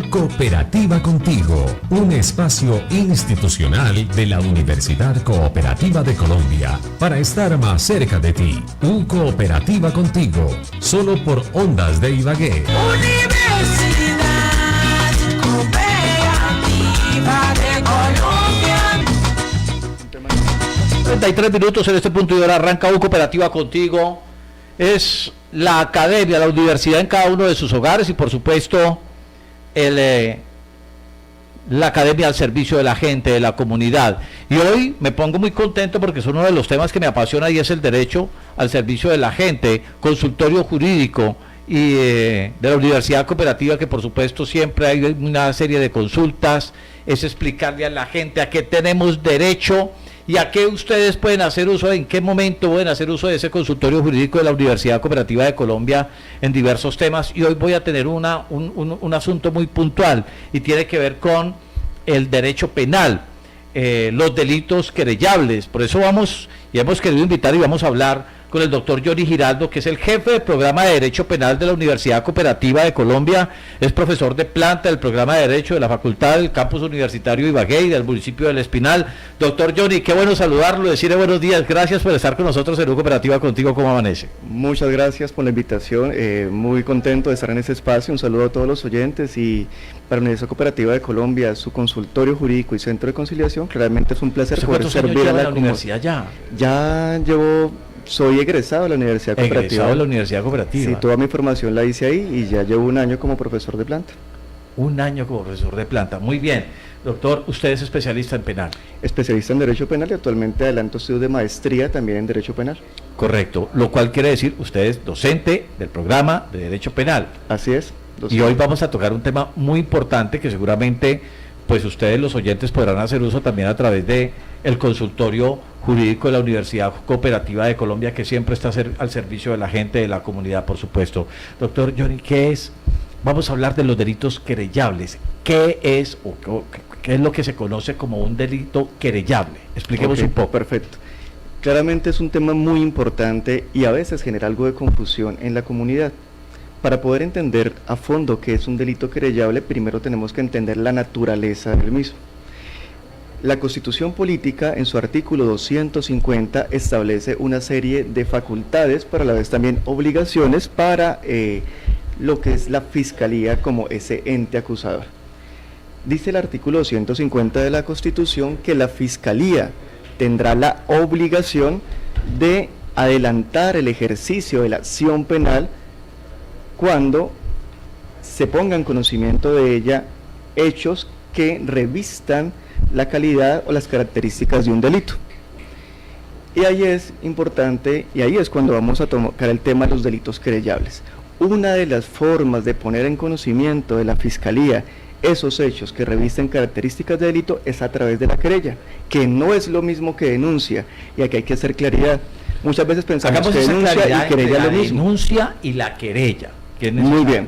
Cooperativa Contigo, un espacio institucional de la Universidad Cooperativa de Colombia para estar más cerca de ti. Cooperativa Contigo, solo por Ondas de Ibagué. Universidad Cooperativa de Colombia. 33 minutos en este punto y ahora arranca Cooperativa Contigo. Es la academia, la universidad en cada uno de sus hogares y por supuesto la academia al servicio de la gente, de la comunidad. Y hoy me pongo muy contento porque es uno de los temas que me apasiona y es el derecho al servicio de la gente, consultorio jurídico y de la Universidad Cooperativa, que por supuesto siempre hay una serie de consultas, es explicarle a la gente a qué tenemos derecho y a qué ustedes pueden hacer uso, en qué momento pueden hacer uso de ese consultorio jurídico de la Universidad Cooperativa de Colombia en diversos temas. Y hoy voy a tener un asunto muy puntual y tiene que ver con el derecho penal, los delitos querellables. Por eso vamos y hemos querido invitar y vamos a hablar con el doctor Johnny Giraldo, que es el jefe del programa de Derecho Penal de la Universidad Cooperativa de Colombia, es profesor de planta del programa de Derecho de la Facultad del Campus Universitario Ibagué y del municipio del Espinal. Doctor Johnny, qué bueno saludarlo, decirle buenos días, gracias por estar con nosotros en Cooperativa Contigo, ¿cómo amanece? Muchas gracias por la invitación, muy contento de estar en este espacio, un saludo a todos los oyentes y para la Universidad Cooperativa de Colombia, su consultorio jurídico y centro de conciliación, claramente es un placer poder servir a la universidad ya. Ya soy egresado de la Universidad Cooperativa. Egresado de la Universidad Cooperativa. Sí, toda mi formación la hice ahí y ya llevo un año como profesor de planta. Un año como profesor de planta, muy bien. Doctor, usted es especialista en penal. Especialista en Derecho Penal y actualmente adelanto estudios de maestría también en Derecho Penal. Correcto, lo cual quiere decir, usted es docente del programa de Derecho Penal. Así es. Y hoy vamos a tocar un tema muy importante que seguramente pues ustedes los oyentes podrán hacer uso también a través de el consultorio jurídico de la Universidad Cooperativa de Colombia, que siempre está al servicio de la gente, de la comunidad, por supuesto. Doctor Johnny, vamos a hablar de los delitos querellables. ¿Qué es lo que se conoce como un delito querellable? Expliquemos un poco. Perfecto. Claramente es un tema muy importante y a veces genera algo de confusión en la comunidad. Para poder entender a fondo qué es un delito querellable, primero tenemos que entender la naturaleza del mismo. La Constitución Política, en su artículo 250, establece una serie de facultades, pero a la vez también obligaciones para lo que es la Fiscalía como ese ente acusador. Dice el artículo 250 de la Constitución que la Fiscalía tendrá la obligación de adelantar el ejercicio de la acción penal cuando se ponga en conocimiento de ella hechos que revistan la calidad o las características de un delito. Y ahí es importante, y ahí es cuando vamos a tocar el tema de los delitos querellables. Una de las formas de poner en conocimiento de la Fiscalía esos hechos que revisten características de delito es a través de la querella, que no es lo mismo que denuncia, y aquí hay que hacer claridad. Muchas veces pensamos que denuncia y querella es lo mismo. Denuncia y la querella. Muy bien,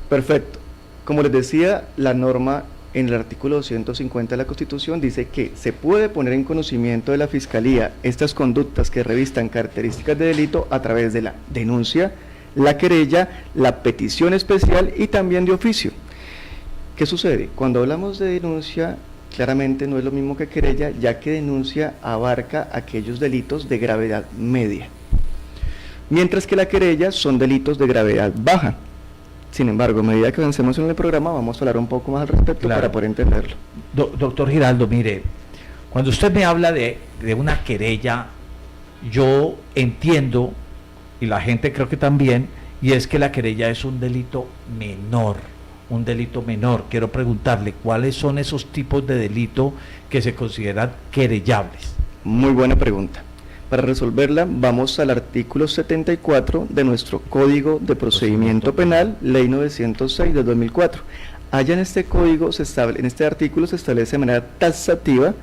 perfecto. Como les decía, la norma en el artículo 250 de la Constitución dice que se puede poner en conocimiento de la Fiscalía estas conductas que revistan características de delito a través de la denuncia, la querella, la petición especial y también de oficio. ¿Qué sucede? Cuando hablamos de denuncia, claramente no es lo mismo que querella, ya que denuncia abarca aquellos delitos de gravedad media, mientras que la querella son delitos de gravedad baja. Sin embargo, a medida que avancemos en el programa, vamos a hablar un poco más al respecto para poder entenderlo. Doctor Giraldo, mire, cuando usted me habla de una querella, yo entiendo, y la gente creo que también, y es que la querella es un delito menor. Quiero preguntarle, ¿cuáles son esos tipos de delito que se consideran querellables? Muy buena pregunta. Para resolverla, vamos al artículo 74 de nuestro Código de Procedimiento Penal, Ley 906 de 2004. Allá en este código, en este artículo se establece de manera taxativa,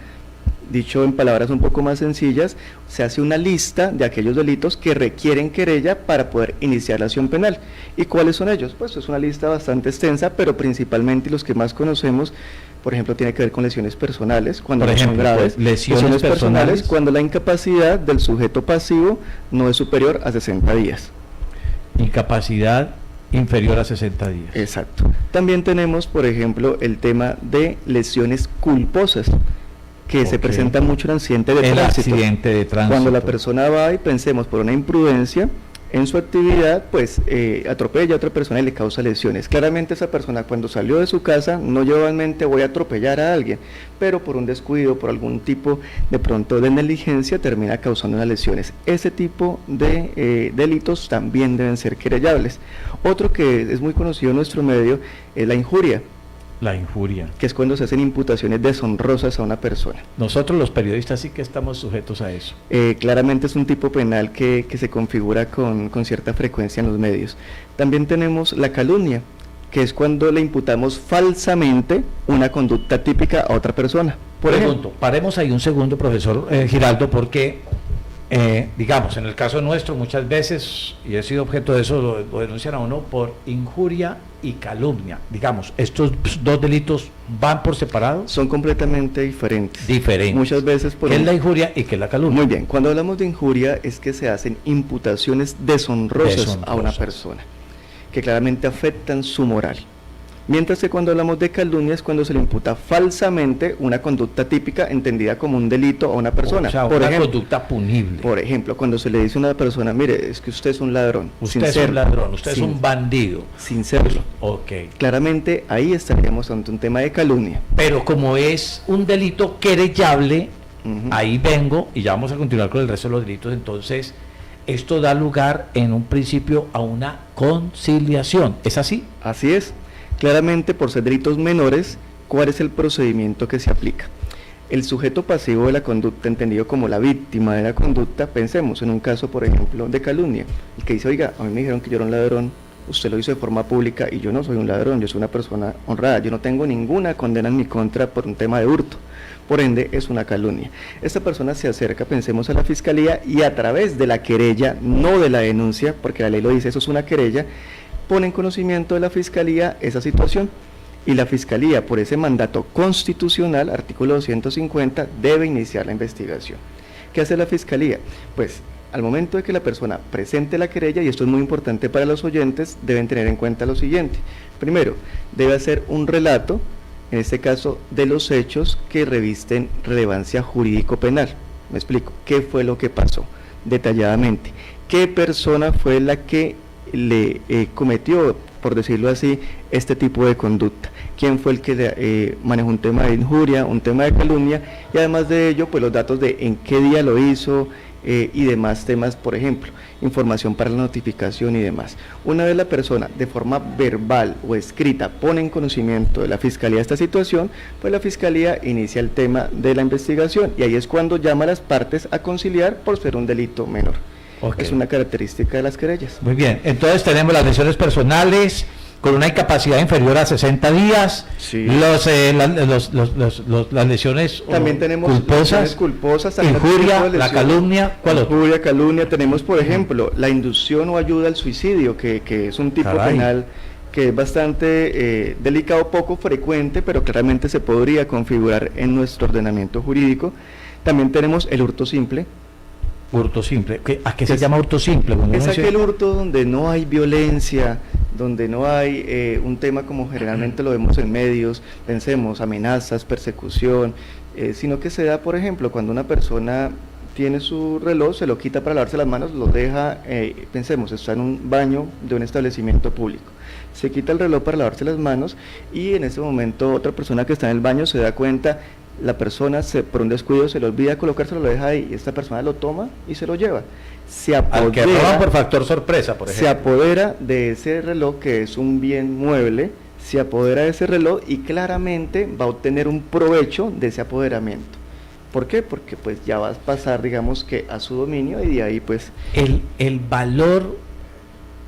dicho en palabras un poco más sencillas, se hace una lista de aquellos delitos que requieren querella para poder iniciar la acción penal. ¿Y cuáles son ellos? Pues es una lista bastante extensa, pero principalmente los que más conocemos, por ejemplo, tiene que ver con lesiones personales, cuando no son graves, lesiones personales, cuando la incapacidad del sujeto pasivo no es superior a 60 días. Incapacidad inferior a 60 días. Exacto. También tenemos, por ejemplo, el tema de lesiones culposas, que se Ok. presenta mucho en accidente de El tránsito. accidente de tránsito. Cuando la persona va y pensemos por una imprudencia en su actividad, pues atropella a otra persona y le causa lesiones. Claramente esa persona cuando salió de su casa no llevaba en mente voy a atropellar a alguien, pero por un descuido, por algún tipo de pronto de negligencia termina causando unas lesiones. Ese tipo de delitos también deben ser querellables. Otro que es muy conocido en nuestro medio es la injuria, La injuria. que es cuando se hacen imputaciones deshonrosas a una persona. Nosotros los periodistas sí que estamos sujetos a eso. Claramente es un tipo penal que se configura con cierta frecuencia en los medios. También tenemos la calumnia, que es cuando le imputamos falsamente una conducta típica a otra persona. Por Pregunto, ejemplo, paremos ahí un segundo, profesor Giraldo, porque, digamos, en el caso nuestro muchas veces, y he sido objeto de eso, lo denuncian a uno por injuria y calumnia. Digamos, estos dos delitos van por separado, son completamente diferentes. diferentes. Muchas veces por ¿Qué es un- la injuria y qué es la calumnia? Muy bien, cuando hablamos de injuria es que se hacen imputaciones deshonrosas a una Deshonrosas. persona, que claramente afectan su moral. Mientras que cuando hablamos de calumnia es cuando se le imputa falsamente una conducta típica entendida como un delito a una persona. O sea, por una ejemplo, conducta punible. por ejemplo, cuando se le dice a una persona, mire, es que usted es un ladrón, Usted sin es un serlo, ladrón, usted es sin- un bandido. sin serlo. Ok. Claramente ahí estaríamos ante un tema de calumnia. Pero como es un delito querellable, Ujú. ahí vengo y ya vamos a continuar con el resto de los delitos. Entonces, esto da lugar en un principio a una conciliación. ¿Es así? Así es. Claramente, por ser delitos menores, ¿cuál es el procedimiento que se aplica? El sujeto pasivo de la conducta, entendido como la víctima de la conducta, pensemos en un caso, por ejemplo, de calumnia. El que dice, oiga, a mí me dijeron que yo era un ladrón, usted lo hizo de forma pública y yo no soy un ladrón, yo soy una persona honrada, yo no tengo ninguna condena en mi contra por un tema de hurto. Por ende, es una calumnia. Esta persona se acerca, pensemos, a la fiscalía y a través de la querella, no de la denuncia, porque la ley lo dice, eso es una querella, pone en conocimiento de la fiscalía esa situación. Y la fiscalía, por ese mandato constitucional, artículo 250, debe iniciar la investigación. ¿Qué hace la fiscalía? Pues al momento de que la persona presente la querella, y esto es muy importante para los oyentes, deben tener en cuenta lo siguiente. Primero, debe hacer un relato, en este caso, de los hechos que revisten relevancia jurídico-penal. Me explico, ¿qué fue lo que pasó? Detalladamente, ¿qué persona fue la que le cometió, por decirlo así, este tipo de conducta? ¿Quién fue el que manejó un tema de injuria, un tema de calumnia? Y además de ello, pues los datos de en qué día lo hizo y demás temas, por ejemplo, información para la notificación y demás. Una vez la persona de forma verbal o escrita pone en conocimiento de la fiscalía esta situación, pues la fiscalía inicia el tema de la investigación y ahí es cuando llama a las partes a conciliar por ser un delito menor. Ok. Es una característica de las querellas. Muy bien, entonces tenemos las lesiones personales con una incapacidad inferior a 60 días, Sí. las lesiones También tenemos lesiones culposas, culposas, también otro injuria, tipo de la lesiones. calumnia, ¿cuál otro? Injuria, calumnia, tenemos por ejemplo la inducción o ayuda al suicidio, que es un tipo Caray. penal que es bastante delicado, poco frecuente, pero claramente se podría configurar en nuestro ordenamiento jurídico. También tenemos el hurto simple. Hurto simple. ¿A qué se Es- llama hurto simple? Cuando Es uno dice- aquel hurto donde no hay violencia, donde no hay un tema como generalmente lo vemos en medios, pensemos, amenazas, persecución, sino que se da, por ejemplo, cuando una persona tiene su reloj, se lo quita para lavarse las manos, lo deja, pensemos, está en un baño de un establecimiento público, se quita el reloj para lavarse las manos y en ese momento otra persona que está en el baño se da cuenta, la persona por un descuido se le olvida colocárselo, lo deja ahí y esta persona lo toma y se lo lleva. Se al que apodera- roban por factor sorpresa, por se ejemplo. apodera de ese reloj que es un bien mueble, se apodera de ese reloj y claramente va a obtener un provecho de ese apoderamiento. ¿Por qué? Porque pues ya va a pasar, digamos que a su dominio y de ahí pues El valor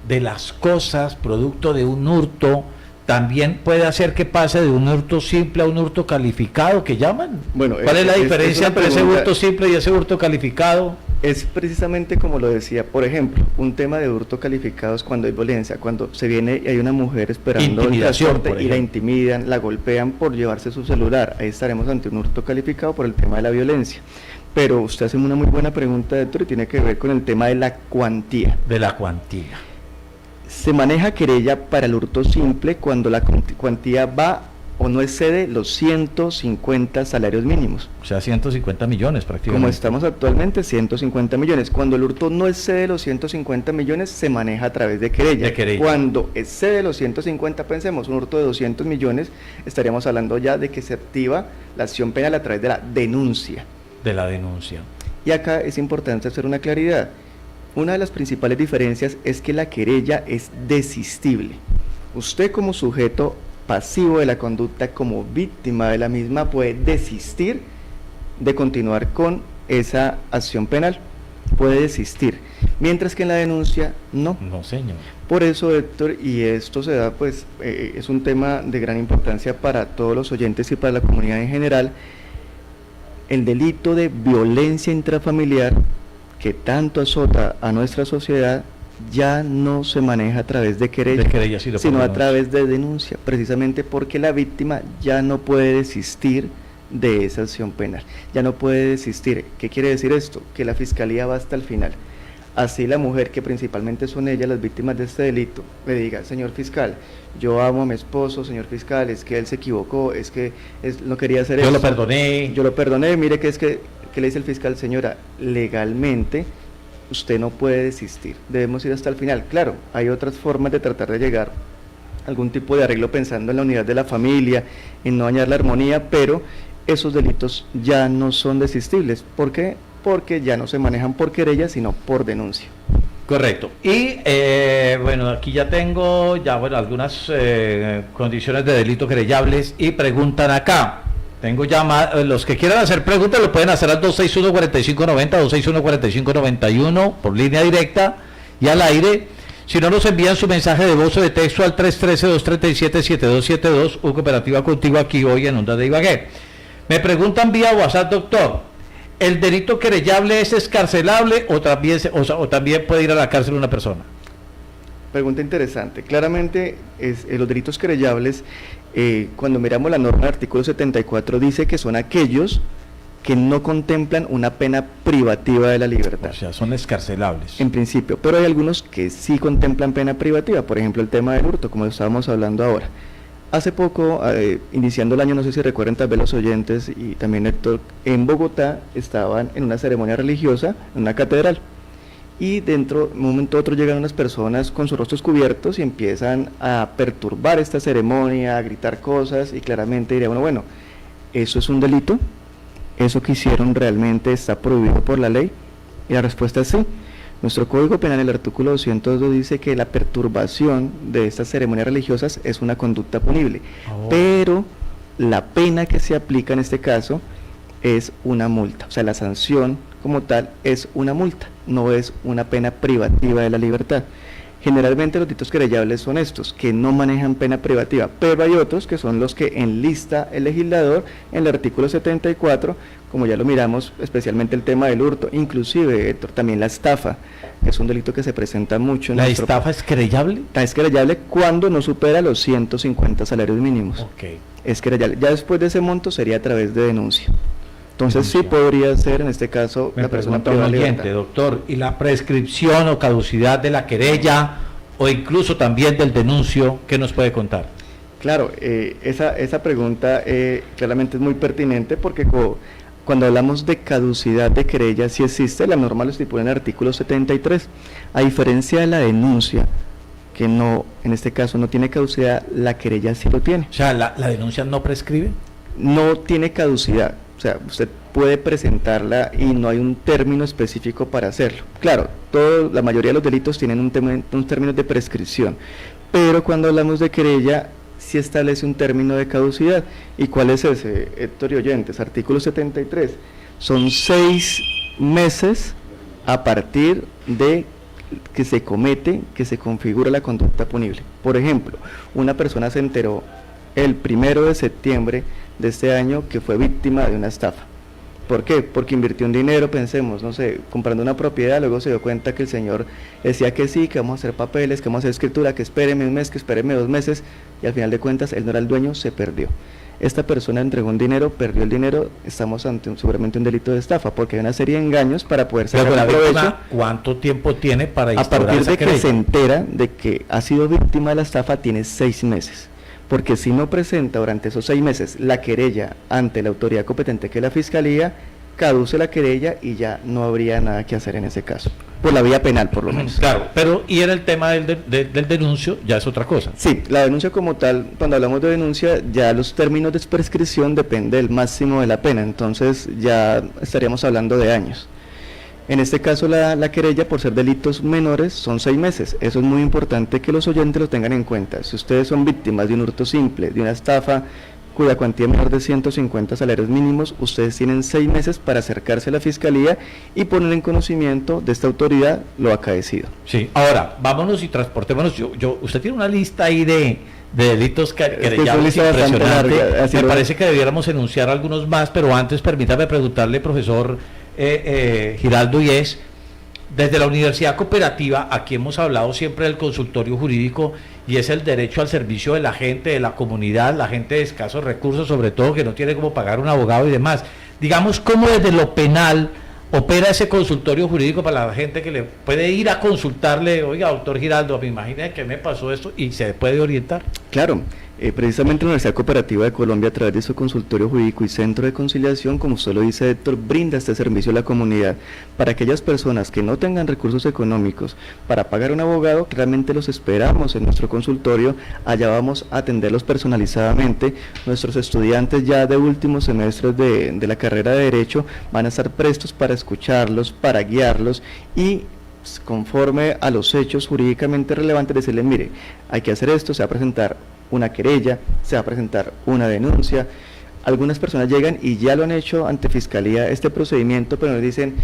de las cosas, producto de un hurto, también puede hacer que pase de un hurto simple a un hurto calificado, que llaman. Bueno, ¿Cuál es la es diferencia una entre ese pregunta. hurto simple y ese hurto calificado? es precisamente como lo decía, por ejemplo, un tema de hurto calificado es cuando hay violencia, cuando se viene y hay una mujer esperando el Intimidación, transporte por y la ejemplo. intimidan, la golpean por llevarse su celular, ahí estaremos ante un hurto calificado por el tema de la violencia. Pero usted hace una muy buena pregunta, Héctor, y tiene que ver con el tema de la cuantía. De la cuantía. Se maneja querella para el hurto simple cuando la cuantía va o no excede los 150 salarios mínimos. O sea, 150 millones prácticamente. Como estamos actualmente, 150 millones. Cuando el hurto no excede los 150 millones, se maneja a través de querella. Cuando excede los 150, pensemos, un hurto de 200 millones, estaríamos hablando ya de que se activa la acción penal a través de la denuncia. De la denuncia. Y acá es importante hacer una claridad. Una de las principales diferencias es que la querella es desistible. Usted como sujeto pasivo de la conducta, como víctima de la misma, puede desistir de continuar con esa acción penal, puede desistir, mientras que en la denuncia no. No, señor. Por eso, Héctor, y esto se da, pues, es un tema de gran importancia para todos los oyentes y para la comunidad en general, el delito de violencia intrafamiliar que tanto azota a nuestra sociedad ya no se maneja a través de querella, sino a través de denuncia, precisamente porque la víctima ya no puede desistir de esa acción penal, ya no puede desistir. ¿Qué quiere decir esto? Que la fiscalía va hasta el final. Así la mujer, que principalmente son ellas las víctimas de este delito, le diga: señor fiscal, yo amo a mi esposo, señor fiscal, es que él se equivocó, es que no quería hacer eso. Yo lo perdoné, mire que es que le dice el fiscal: señora, legalmente usted no puede desistir, debemos ir hasta el final. Claro, hay otras formas de tratar de llegar a algún tipo de arreglo pensando en la unidad de la familia, en no dañar la armonía, pero esos delitos ya no son desistibles. ¿Por qué? Porque ya no se manejan por querella, sino por denuncia. Correcto. Y bueno, aquí ya tengo algunas condiciones de delito querellables y preguntan acá. Tengo ya los que quieran hacer preguntas lo pueden hacer al 261-4590, 261-4591 por línea directa y al aire. Si no, nos envían su mensaje de voz o de texto al 313-237-7272, Cooperativa contigo aquí hoy en Onda de Ibagué. Me preguntan vía WhatsApp, doctor, ¿el delito querellable es escarcelable o también puede ir a la cárcel una persona? Pregunta interesante. Claramente los delitos querellables, cuando miramos la norma del artículo 74, dice que son aquellos que no contemplan una pena privativa de la libertad. O sea, son escarcelables. En principio, pero hay algunos que sí contemplan pena privativa, por ejemplo el tema del hurto, como estábamos hablando ahora. Hace poco, iniciando el año, no sé si recuerdan tal vez los oyentes y también Héctor, en Bogotá estaban en una ceremonia religiosa, en una catedral, y dentro, de un momento a otro, llegan unas personas con sus rostros cubiertos y empiezan a perturbar esta ceremonia, a gritar cosas, y claramente diría bueno, ¿eso es un delito? ¿Eso que hicieron realmente está prohibido por la ley? Y la respuesta es sí. Nuestro Código Penal, el artículo 202, dice que la perturbación de estas ceremonias religiosas es una conducta punible, pero la pena que se aplica en este caso es una multa, o sea, la sanción como tal es una multa, no es una pena privativa de la libertad. Generalmente los delitos querellables son estos, que no manejan pena privativa, pero hay otros que son los que enlista el legislador en el artículo 74, como ya lo miramos, especialmente el tema del hurto, inclusive, Héctor, también la estafa, que es un delito que se presenta mucho. ¿La estafa es querellable? Es querellable cuando no supera los 150 salarios mínimos. Okay. Es querellable. Ya después de ese monto sería a través de denuncia. Entonces sí podría ser, en este caso, la persona privada de libertad. Doctor, ¿y la prescripción o caducidad de la querella o incluso también del denuncio, qué nos puede contar? Claro, esa pregunta claramente es muy pertinente porque cuando hablamos de caducidad de querella, sí existe, la norma lo estipula en el artículo 73, a diferencia de la denuncia, que no, en este caso no tiene caducidad, la querella sí lo tiene. O sea, ¿la denuncia no prescribe? No tiene caducidad. O sea, usted puede presentarla y no hay un término específico para hacerlo. Claro, la mayoría de los delitos tienen un término de prescripción, pero cuando hablamos de querella, sí establece un término de caducidad. ¿Y cuál es ese, Héctor y oyentes? Artículo 73. Son 6 meses a partir de que se configura la conducta punible. Por ejemplo, una persona se enteró el 1 de septiembre de este año que fue víctima de una estafa. ¿Por qué? Porque invirtió un dinero, pensemos, no sé, comprando una propiedad, luego se dio cuenta que el señor decía que sí, que vamos a hacer papeles, que vamos a hacer escritura, que espéreme un mes, que espéreme 2 meses, y al final de cuentas él no era el dueño, se perdió. esta persona entregó un dinero, perdió el dinero, estamos ante seguramente un delito de estafa, porque hay una serie de engaños para poder sacar Pero la provecho. víctima, ¿cuánto tiempo tiene para A instaurar partir esa de que querella? se entera de que ha sido víctima de la estafa, tiene 6 meses. Porque si no presenta durante esos 6 meses la querella ante la autoridad competente, que es la Fiscalía, caduce la querella y ya no habría nada que hacer en ese caso. Por la vía penal, por lo menos. Claro, pero y era el tema del denuncio, ya es otra cosa. Sí, la denuncia como tal, cuando hablamos de denuncia, ya los términos de prescripción depende del máximo de la pena, entonces ya estaríamos hablando de años. En este caso la querella, por ser delitos menores, son 6 meses. Eso es muy importante que los oyentes lo tengan en cuenta. Si ustedes son víctimas de un hurto simple, de una estafa cuya cuantía es menor de 150 salarios mínimos, ustedes tienen 6 meses para acercarse a la Fiscalía y poner en conocimiento de esta autoridad lo acaecido. Sí, ahora, vámonos y transportémonos. Usted tiene una lista ahí de delitos querellables lista bastante impresionante. larga, así Me lo parece que debiéramos enunciar algunos más, pero antes permítame preguntarle, profesor Giraldo, y es, desde la Universidad Cooperativa, aquí hemos hablado siempre del consultorio jurídico, y es el derecho al servicio de la gente, de la comunidad, la gente de escasos recursos, sobre todo, que no tiene cómo pagar un abogado y demás. Digamos, ¿cómo desde lo penal opera ese consultorio jurídico para la gente que le puede ir a consultarle? Oiga, doctor Giraldo, me imagino que me pasó esto, y se puede orientar? Claro, precisamente la Universidad Cooperativa de Colombia, a través de su consultorio jurídico y centro de conciliación, como usted lo dice, Héctor, brinda este servicio a la comunidad. Para aquellas personas que no tengan recursos económicos para pagar un abogado, realmente los esperamos en nuestro consultorio. Allá vamos a atenderlos personalizadamente. Nuestros estudiantes ya de últimos semestres de la carrera de Derecho van a estar prestos para escucharlos, para guiarlos y conforme a los hechos jurídicamente relevantes, decirles, mire, hay que hacer esto, se va a presentar una querella, se va a presentar una denuncia. Algunas personas llegan y ya lo han hecho ante Fiscalía este procedimiento, pero nos dicen,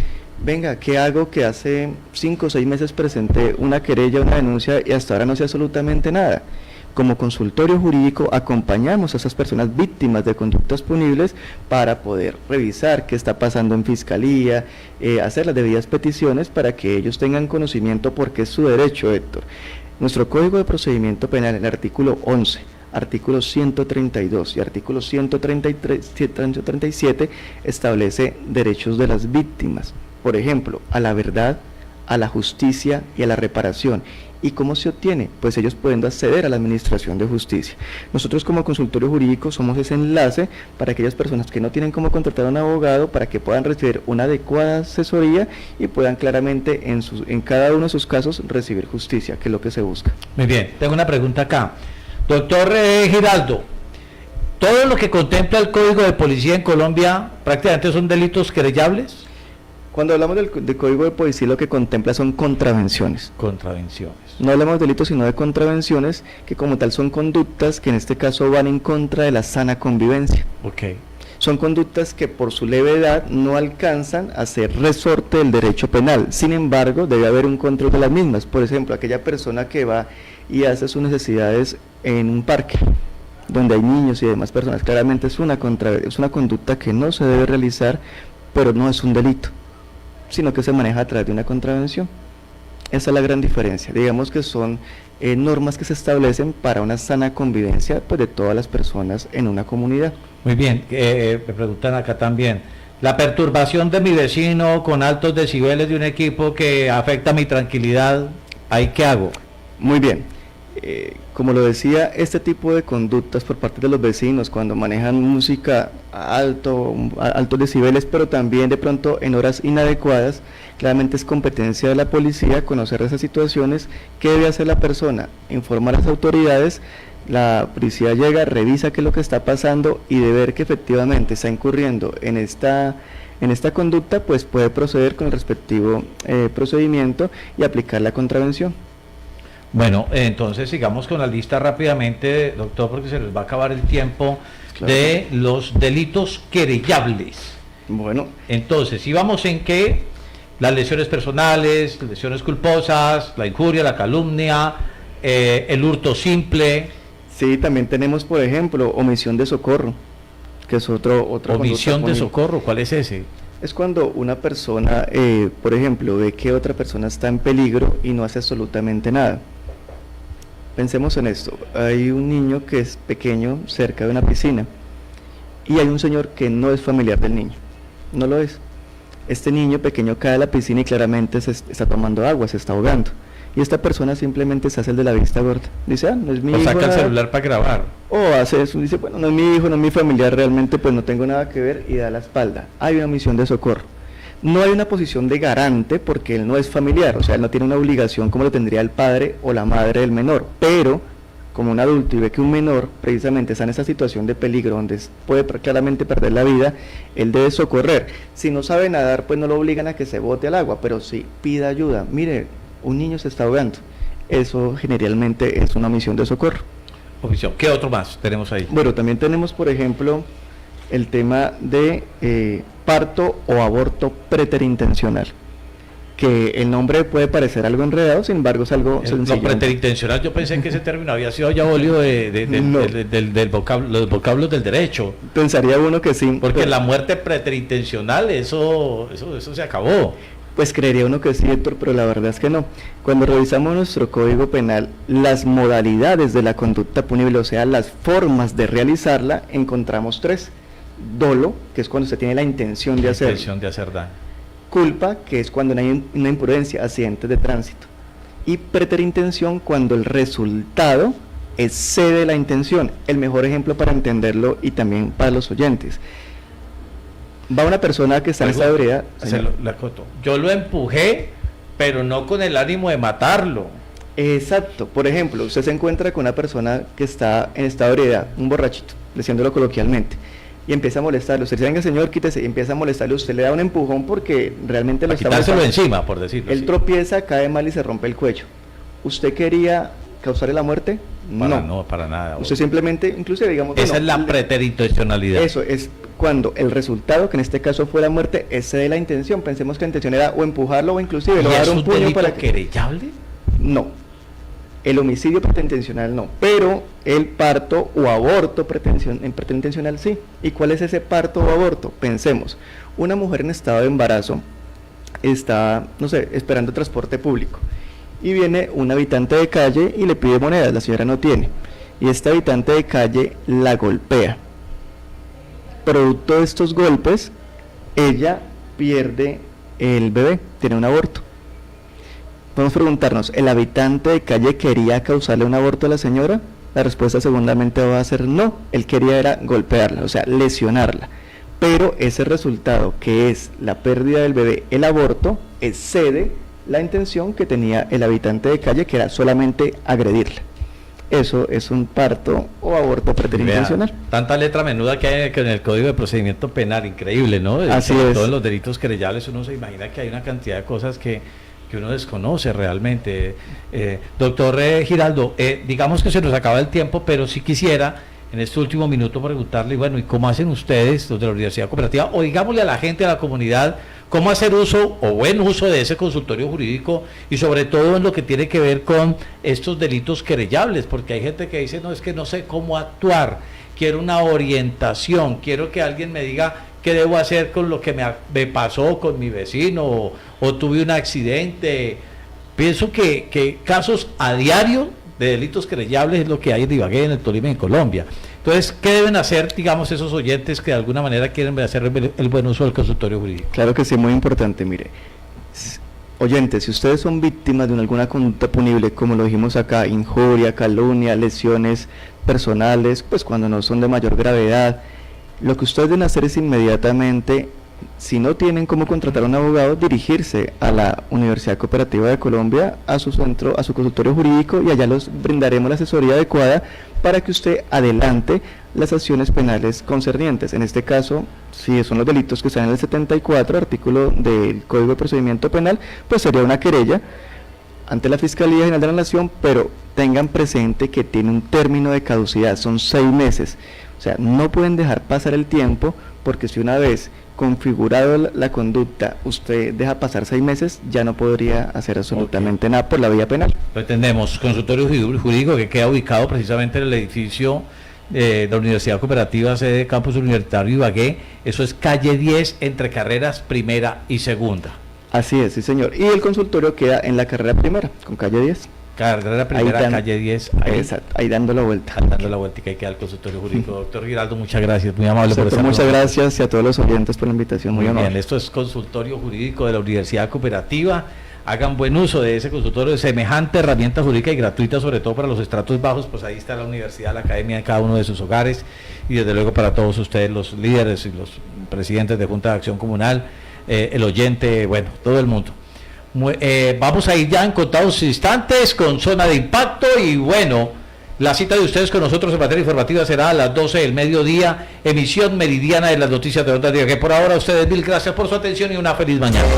venga, ¿qué hago que hace 5 o 6 meses presenté una querella, una denuncia y hasta ahora no sé absolutamente nada? Como consultorio jurídico acompañamos a esas personas víctimas de conductas punibles para poder revisar qué está pasando en Fiscalía, hacer las debidas peticiones para que ellos tengan conocimiento, porque es su derecho, Héctor. Nuestro Código de Procedimiento Penal, en el artículo 11, artículo 132 y artículo 137 establece derechos de las víctimas, por ejemplo, a la verdad, a la justicia y a la reparación. ¿Y cómo se obtiene? Pues ellos pueden acceder a la administración de justicia. Nosotros como consultorio jurídico somos ese enlace para aquellas personas que no tienen cómo contratar a un abogado, para que puedan recibir una adecuada asesoría y puedan claramente en cada uno de sus casos recibir justicia, que es lo que se busca. Muy bien, tengo una pregunta acá. Doctor Giraldo, ¿todo lo que contempla el Código de Policía en Colombia prácticamente son delitos querellables? Cuando hablamos del Código de Policía, lo que contempla son contravenciones. Contravenciones. No hablamos de delitos, sino de contravenciones, que como tal son conductas que en este caso van en contra de la sana convivencia. Ok. Son conductas que por su levedad no alcanzan a ser resorte del derecho penal. Sin embargo, debe haber un control de las mismas. Por ejemplo, aquella persona que va y hace sus necesidades en un parque, donde hay niños y demás personas, claramente es una conducta que no se debe realizar, pero no es un delito, sino que se maneja a través de una contravención. Esa es la gran diferencia. Digamos que son normas que se establecen para una sana convivencia, pues, de todas las personas en una comunidad. Muy bien, me preguntan acá también, la perturbación de mi vecino con altos decibeles de un equipo que afecta mi tranquilidad, ¿ahí qué hago? Muy bien. Como lo decía, este tipo de conductas por parte de los vecinos cuando manejan música a altos decibeles, pero también de pronto en horas inadecuadas, claramente es competencia de la policía conocer esas situaciones. ¿Qué debe hacer la persona? Informar a las autoridades. La policía llega, revisa qué es lo que está pasando y de ver que efectivamente está incurriendo en esta conducta, pues puede proceder con el respectivo procedimiento y aplicar la contravención. Bueno, entonces sigamos con la lista rápidamente, doctor, porque se les va a acabar el tiempo. Claro. De los delitos querellables. Bueno. Entonces, íbamos en que las lesiones personales, lesiones culposas, la injuria, la calumnia, el hurto simple. Sí, también tenemos, por ejemplo, omisión de socorro, que es otra omisión de socorro, ¿cuál es ese? Es cuando una persona, por ejemplo, ve que otra persona está en peligro y no hace absolutamente nada. Pensemos en esto, hay un niño que es pequeño cerca de una piscina, y hay un señor que no es familiar del niño, no lo es. Este niño pequeño cae a la piscina y claramente está tomando agua, se está ahogando. Y esta persona simplemente se hace el de la vista gorda. Dice, no es mi hijo. O saca el nada. celular para grabar. O hace eso, dice, bueno, no es mi hijo, no es mi familiar, realmente pues no tengo nada que ver, y da la espalda. Hay una misión de socorro. No hay una posición de garante porque él no es familiar, o sea, él no tiene una obligación como lo tendría el padre o la madre del menor, pero como un adulto y ve que un menor precisamente está en esa situación de peligro donde puede claramente perder la vida, él debe socorrer. Si no sabe nadar, pues no lo obligan a que se bote al agua, pero sí pida ayuda. Mire, un niño se está ahogando. Eso generalmente es una misión de socorro. Oficio. ¿Qué otro más tenemos ahí? Bueno, también tenemos, por ejemplo, el tema de parto o aborto preterintencional, que el nombre puede parecer algo enredado, sin embargo es algo sencillo. No, preterintencional, yo pensé que ese término había sido ya abolido del vocablo, los vocablos del derecho. Pensaría uno que sí. Porque pero la muerte preterintencional, eso se acabó. pues creería uno que sí, Héctor, pero la verdad es que no. Cuando revisamos nuestro Código Penal, las modalidades de la conducta punible, o sea, las formas de realizarla, encontramos 3. Dolo, que es cuando usted tiene la intención de hacer. Intención de hacer daño. Culpa, que es cuando no hay una imprudencia, accidentes de tránsito. Y preterintención, cuando el resultado excede la intención. El mejor ejemplo para entenderlo y también para los oyentes. Va una persona que está en esta ebriedad. Yo lo empujé, pero no con el ánimo de matarlo. Exacto. Por ejemplo, usted se encuentra con una persona que está en estado de ebriedad, un borrachito, diciéndolo coloquialmente, y empieza a molestarlo. Usted dice, venga señor, quítese, y empieza a molestarlo. Usted le da un empujón porque realmente lo está quitárselo molestando. encima, por decirlo Él así. tropieza, cae mal y se rompe el cuello. ¿Usted quería causarle la muerte? No, para nada. Usted simplemente, inclusive digamos... Esa es la preterintencionalidad. Eso es cuando el resultado, que en este caso fue la muerte, excede la intención. Pensemos que la intención era o empujarlo o inclusive ¿Y le dar es un puño delito para que... querellable? No. El homicidio preterintencional no, pero el parto o aborto preterintencional sí. ¿Y cuál es ese parto o aborto? Pensemos, una mujer en estado de embarazo está, no sé, esperando transporte público y viene un habitante de calle y le pide monedas, la señora no tiene, y este habitante de calle la golpea. Producto de estos golpes, ella pierde el bebé, tiene un aborto. Podemos preguntarnos, ¿el habitante de calle quería causarle un aborto a la señora? La respuesta segundamente va a ser no, él quería era golpearla, o sea, lesionarla. Pero ese resultado, que es la pérdida del bebé, el aborto, excede la intención que tenía el habitante de calle, que era solamente agredirla. Eso es un parto o aborto preterintencional. Vea, tanta letra menuda que hay en el Código de Procedimiento Penal, increíble, ¿no? Así Sobre es. todo en los delitos querellables uno se imagina que hay una cantidad de cosas que uno desconoce realmente. Doctor Giraldo, digamos que se nos acaba el tiempo, pero sí quisiera en este último minuto preguntarle, bueno, ¿y cómo hacen ustedes, los de la Universidad Cooperativa, o digámosle a la gente, a la comunidad, cómo hacer uso o buen uso de ese consultorio jurídico y sobre todo en lo que tiene que ver con estos delitos querellables? Porque hay gente que dice, no, es que no sé cómo actuar, quiero una orientación, quiero que alguien me diga qué debo hacer con lo que me pasó con mi vecino o tuve un accidente. Pienso que casos a diario de delitos querellables es lo que hay en Ibagué, en el Tolima y en Colombia. Entonces, ¿qué deben hacer, digamos, esos oyentes que de alguna manera quieren hacer el buen uso del consultorio jurídico? Claro que sí, muy importante, mire. Oyentes, si ustedes son víctimas de alguna conducta punible, como lo dijimos acá, injuria, calumnia, lesiones personales, pues cuando no son de mayor gravedad, lo que ustedes deben hacer es inmediatamente, si no tienen cómo contratar a un abogado, dirigirse a la Universidad Cooperativa de Colombia, a su centro, a su consultorio jurídico, y allá les brindaremos la asesoría adecuada para que usted adelante las acciones penales concernientes. En este caso, si son los delitos que están en el 74, artículo del Código de Procedimiento Penal, pues sería una querella ante la Fiscalía General de la Nación, pero tengan presente que tiene un término de caducidad, son 6 meses. O sea, no pueden dejar pasar el tiempo, porque si una vez configurado la conducta, usted deja pasar 6 meses, ya no podría hacer absolutamente nada por la vía penal. Lo entendemos. Consultorio jurídico que queda ubicado precisamente en el edificio de la Universidad Cooperativa, sede Campus Universitario Ibagué. Eso es calle 10, entre carreras primera y segunda. Así es, sí señor. Y el consultorio queda en la carrera primera, con calle 10. Carrera Primera, calle 10. Exacto, ahí dando la vuelta. Dando la vuelta que queda el consultorio jurídico. Doctor Giraldo, muchas gracias, muy amable por estar. Muchas gracias y a todos los oyentes por la invitación, muy amable. Bien, esto es consultorio jurídico de la Universidad Cooperativa. Hagan buen uso de ese consultorio, de semejante herramienta jurídica y gratuita, sobre todo para los estratos bajos. Pues ahí está la universidad, la academia en cada uno de sus hogares, y desde luego para todos ustedes, los líderes y los presidentes de Junta de Acción Comunal, el oyente, bueno, todo el mundo. Vamos a ir ya en contados instantes con Zona de Impacto, y bueno, la cita de ustedes con nosotros en materia informativa será a las 12 del mediodía, emisión meridiana de las noticias de Onda Día. Que por ahora, a ustedes mil gracias por su atención y una feliz mañana.